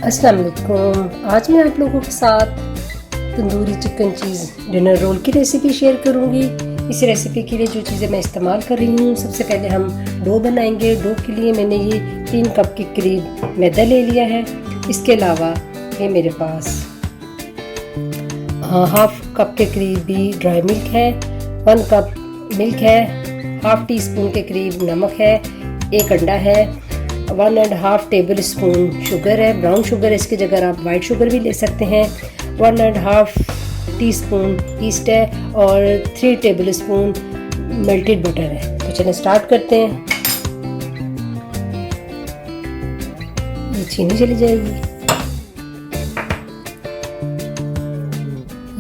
अस्सलाम वालेकुम। आज मैं आप लोगों के साथ tandoori chicken cheese dinner roll की रेसिपी शेयर करूंगी। इस रेसिपी के लिए जो चीज़ें मैं इस्तेमाल कर रही हूँ, सबसे पहले हम डो बनाएंगे। डो के लिए मैंने ये 3 कप के करीब मैदा ले लिया है। इसके अलावा ये मेरे पास हाफ कप के करीब भी ड्राई मिल्क है, 1 कप मिल्क है, हाफ टी स्पून के करीब नमक है, 1 अंडा है, 1.5 टेबल स्पून शुगर है, ब्राउन शुगर है, इसकी जगह आप वाइट शुगर भी ले सकते हैं, 1.5 टी स्पून ईस्ट है और 3 टेबल स्पून मेल्टेड बटर है। तो चलिए स्टार्ट करते हैं। ये चीनी चली जाएगी,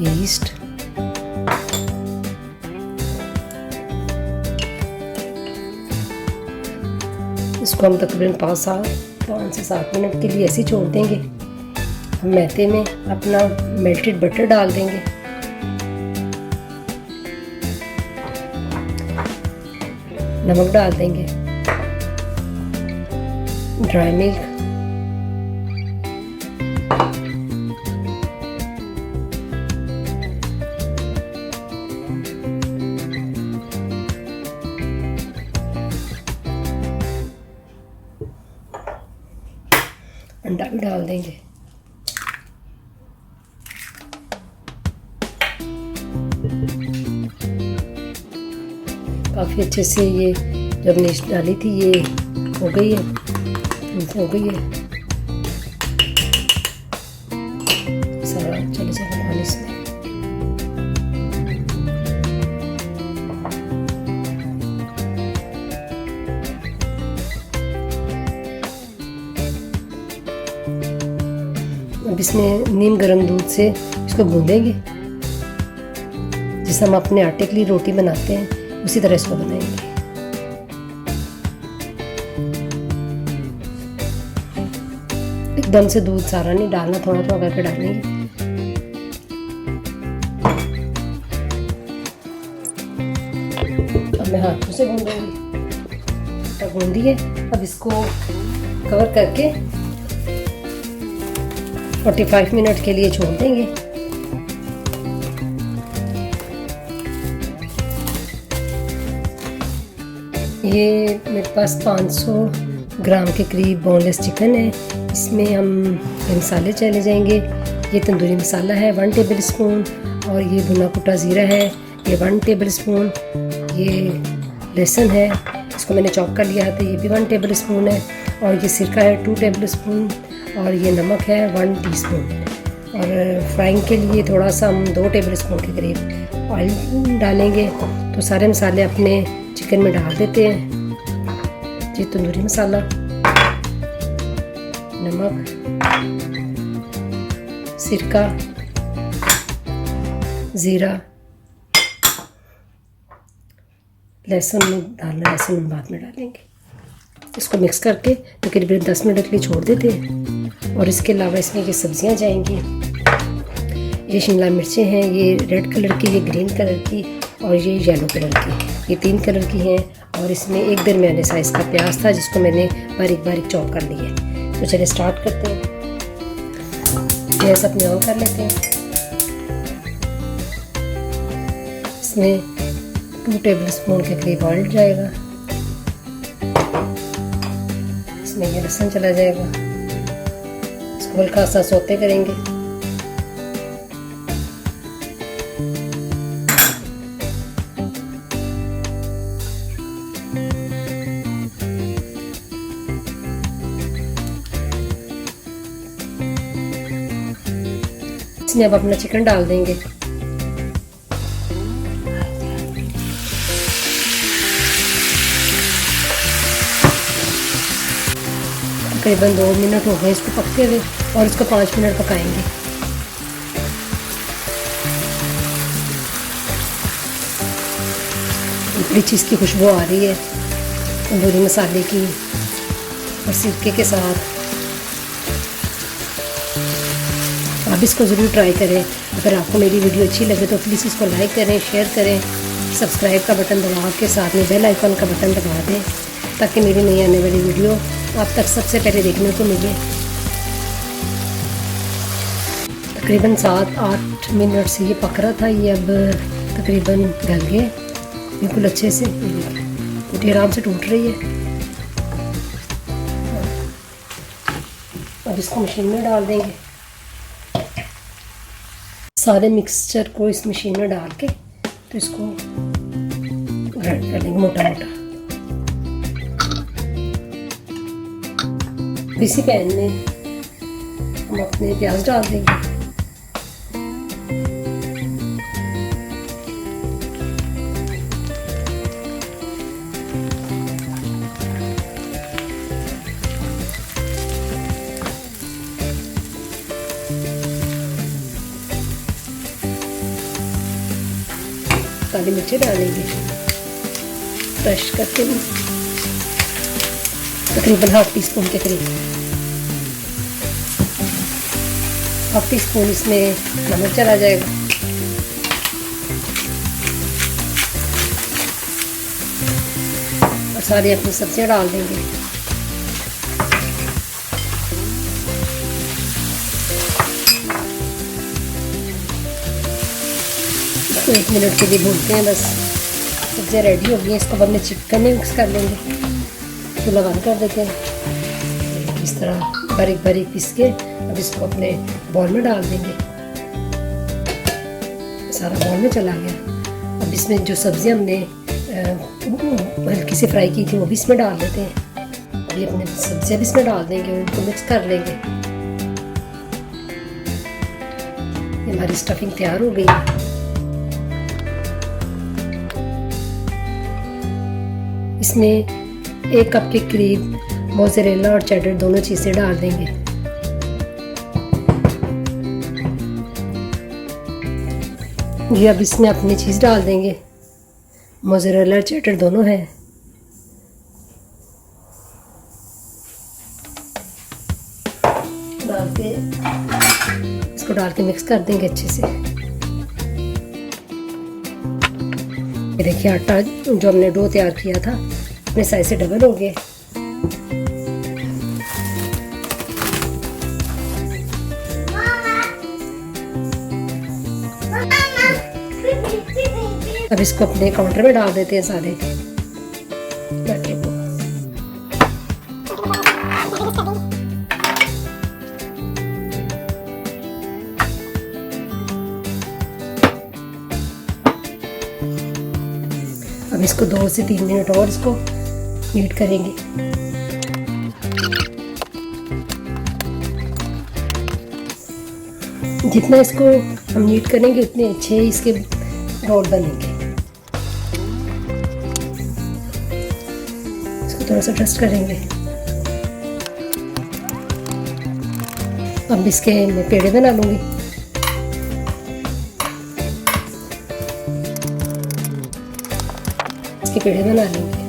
ये ईस्ट, इसको हम तकरीबन 5 से 7 मिनट के लिए ऐसे ही छोड़ देंगे। हम मैदे में अपना मेल्टेड बटर डाल देंगे, नमक डाल देंगे, ड्राई मिल्क, अंडा भी डाल देंगे। काफ़ी अच्छे से ये जब हमने डाली थी ये हो गई है, सारा चले जाएगा पानी इसमें। अब इसमें नीम गर्म दूध से इसको गूंदेंगे, जिसे हम अपने आटे के लिए रोटी बनाते हैं उसी तरह इसको बनाएंगे। एकदम से दूध सारा नहीं डालना, थोड़ा थोड़ा करके डालेंगे। अब मैं हाथों से गूंदूंगी। आटा गूंदी है, अब इसको कवर करके 45 मिनट के लिए छोड़ देंगे। ये मेरे पास 500 ग्राम के करीब बोनलेस चिकन है। इसमें हम मसाले चले जाएंगे। ये तंदूरी मसाला है 1 टेबल स्पून, और ये भुना कुटा ज़ीरा है ये 1 टेबल स्पून, ये लहसुन है, इसको मैंने चॉप कर लिया था, ये भी 1 टेबल स्पून है, और ये सिरका है 2 टेबल स्पून, और ये नमक है 1 टीस्पून। और फ्राइंग के लिए थोड़ा सा हम 2 टेबल स्पून के करीब ऑयल डालेंगे। तो सारे मसाले अपने चिकन में डाल देते हैं। ये तंदूरी मसाला, नमक, सिरका, ज़ीरा, लहसुन डालना, लहसुन बाद में डालेंगे। इसको मिक्स करके तकरीबन 10 मिनट के लिए छोड़ देते हैं। और इसके अलावा इसमें ये सब्जियां जाएंगी। ये शिमला मिर्चें हैं, ये रेड कलर की, ये ग्रीन कलर की, और ये येलो कलर की, ये 3 कलर की हैं। और इसमें एक दरमियाने साइज़ का प्याज था जिसको मैंने बारीक बारीक चॉप कर लिया है। तो चलिए स्टार्ट करते हैं। गैस अपने ऑन कर लेते हैं। इसमें 2 टेबल स्पून के करीब ऑयल जाएगा। इसमें ये लहसुन चला जाएगा, इसको हल्का सा सौते करेंगे। इसमें अब अपना चिकन डाल देंगे। तकरीबन 2 मिनट हो गए इसको पकते हुए, और इसको 5 मिनट पकाएंगे। बड़ी चीज़ की खुशबू आ रही है तंदूरी मसाले की और सिरके के साथ। आप इसको ज़रूर ट्राई करें। अगर आपको मेरी वीडियो अच्छी लगे तो प्लीज़ इसको लाइक करें, शेयर करें, सब्सक्राइब का बटन दबा के साथ में बेल आइकन का बटन दबा दें ताकि मेरी नई आने वाली वीडियो आप तक सबसे पहले देखने को मिले। तकरीबन 7-8 मिनट से ये पक रहा था। ये अब तकरीबन गल गए बिल्कुल अच्छे से। रोटी आराम से टूट रही है। अब इसको मशीन में डाल देंगे। सारे मिक्सचर को इस मशीन में डाल के तो इसको ग्राइंड कर लेंगे मोटा मोटा। इसी पैन में हम अपने प्याज डाल देंगे। काली मिर्ची डालेंगे क्रश करके, तकरीबन ½ टीस्पून के करीब। ½ टीस्पून इसमें नमक चला जाएगा। और सारी अपनी सब्जियां डाल देंगे। तो 1 मिनट के लिए भूनते हैं बस। सब्जियाँ रेडी हो गई हैं। इसको अब हमने चिकन में मिक्स कर लेंगे। चूल्हा बंद कर देते हैं। इस तरह बारीक बारीक पीस के अब इसको अपने बॉल में डाल देंगे। सारा बॉल में चला गया। अब इसमें जो सब्जियाँ हमने हल्की से फ्राई की थी वो भी इसमें डाल देते हैं। अभी अपने सब्जियाँ भी इसमें डाल देंगे और उनको मिक्स कर लेंगे। हमारी स्टफिंग तैयार हो गई है। इसमें 1 कप के करीब मोज़रेला और चेडर दोनों चीज़ें डाल देंगे। ये अब इसमें अपनी चीज़ डाल देंगे। मोज़रेला और चेडर दोनों हैं। डाल के इसको डाल के मिक्स कर देंगे अच्छे से। ये देखिए आटा जो हमने डो तैयार किया था अपने साइज से डबल हो गए। अब इसको अपने काउंटर में डाल देते हैं सारे बैटर को। अब इसको 2 से 3 मिनट और इसको हीट करेंगे। जितना इसको हम हीट करेंगे उतने अच्छे इसके रोल बनेंगे। इसको थोड़ा सा डस्ट करेंगे। अब इसके मैं पेड़े बना लूँगी। इसके पेड़े बना लेंगे।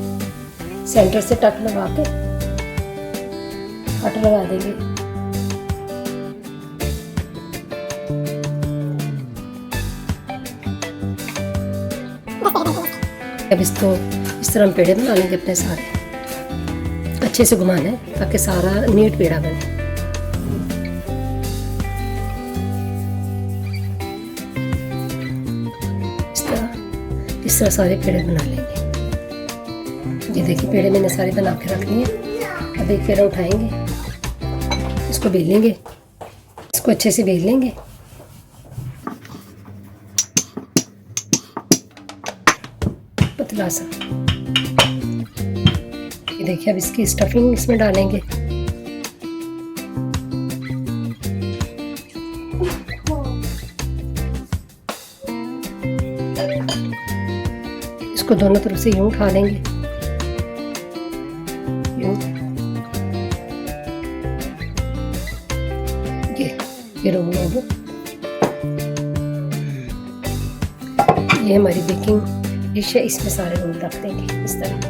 सेंटर से टक लगा के कट लगा देंगे। अब इसको इस तरह हम पेड़े बना लेंगे अपने सारे। अच्छे से घुमाना है ताकि सारा नीट पेड़ा बने। इस तरह सारे पेड़े बना लेंगे। ये देखिए पेड़े मैंने सारे बना के रख लिए। अब एक पेड़ा उठाएंगे, इसको बेल लेंगे। इसको अच्छे से बेल लेंगे। पतला सा। ये देखिए अब इसकी स्टफिंग इसमें डालेंगे। इसको दोनों तरफ से यूं उठा लेंगे। यूं ये रोल होगा। ये हमारी बेकिंग डिश है। इसमें सारे रोल रख देंगे इस तरह।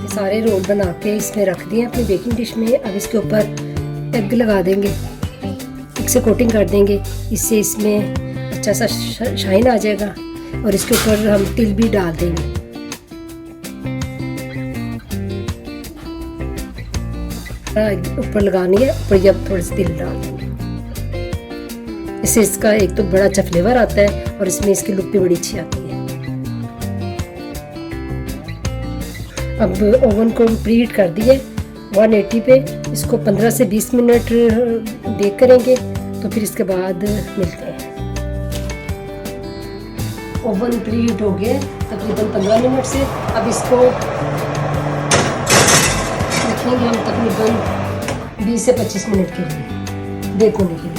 सारे रोल बना के इसमें रख दिए अपनी बेकिंग डिश में। अब इसके ऊपर एग लगा देंगे। एग से कोटिंग कर देंगे। इससे इसमें अच्छा सा शाइन आ जाएगा। और इसके ऊपर हम तिल भी डाल देंगे। ऊपर लगानी है, ऊपर जब थोड़े से तिल डाल देंगे। इससे इसका एक तो बड़ा अच्छा फ्लेवर आता है और इसमें इसकी लुक भी बड़ी अच्छी आती है। अब ओवन को प्रीहीट कर दिए 180 पे, इसको 15 से 20 मिनट बेक करेंगे, तो फिर इसके बाद मिलते हैं। ओवन प्रीहीट हो गया तकरीबन 15 मिनट से। अब इसको रखेंगे हम तकरीबन 20 से 25 मिनट के लिए बेक होने के लिए।